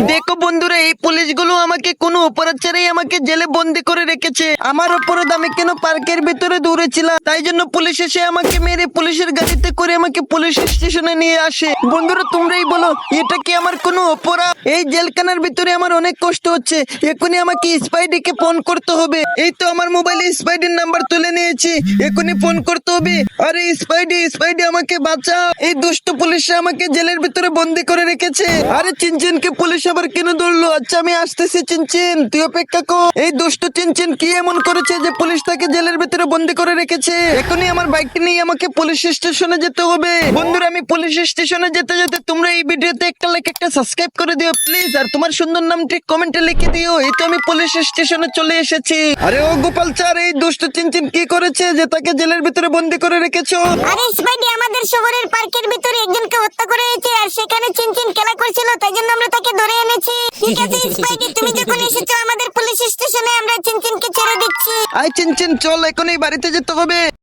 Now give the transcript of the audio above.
দেখো বন্ধুরা, এই পুলিশগুলো আমাকে কোনো অপরাধ ছাড়াই আমাকে জেলে বন্দি করে রেখেছে। আমার অপরাধ, আমি কেন পার্কের ভিতরে দৌড়েছিলাম, তাই জন্য পুলিশ এসে আমাকে মেরে পুলিশের গাড়িতে করে আমাকে পুলিশ স্টেশনে নিয়ে আসে। বন্ধুরা তোমরাই বলো, এটা কি আমার কোনো অপরাধ? এই জেলখানার ভিতরে আমার অনেক কষ্ট হচ্ছে। এখনই আমাকে স্পাইডিকে ফোন করতে হবে। এই তো আমার মোবাইলে স্পাইডির নাম্বার তুলে নিয়েছি, এখনই ফোন করতে হবে। আরে স্পাইডি, স্পাইডি আমাকে বাঁচাও, এই দুষ্ট পুলিশরা আমাকে জেলের ভিতরে বন্দি করে রেখেছে। আরে চিনচিনকে পুলিশ আবার কেন ধরলো? আচ্ছা আমি আসতেছি চিনচিন, তুই অপেক্ষা কর। এই দুষ্ট চিনচিন কি এমন করেছে যে পুলিশ তাকে জেলের ভিতরে বন্দি করে রেখেছে? এখনই আমার বাইকটি নিয়ে আমাকে পুলিশ স্টেশনে যেতে হবে। বন্ধুরা আমি পুলিশ স্টেশনে যেতে যেতে তোমরা এই ভিডিওতে একটা লাইক একটা সাবস্ক্রাইব করে দিও প্লিজ, আর তোমার সুন্দর নামটি কমেন্টে লিখে দিও। এই তো আমি পুলিশ স্টেশনে চলে এসেছি। আরে ও গোপাল চার, এই দুষ্ট চিনচিন কি করেছে যে তাকে জেলের ভিতরে বন্দি করে রেখেছো? আরে স্পাইডি, আমাদের শহরের পার্কের ভিতরে একজনকে হত্যা করে হয়েছে, আর সেখানে চিনচিন খেলা করছিল, তাই জন্য আমরা তাকে ধরে এনেছি। ঠিক আছে স্পাইডি, তুমি যখন এসেছো আমাদের পুলিশ স্টেশনে, আমরা চিনচিনকে ছেড়ে দিচ্ছি। আই চিনচিন চল, এখনই বাড়িতে যেতে হবে।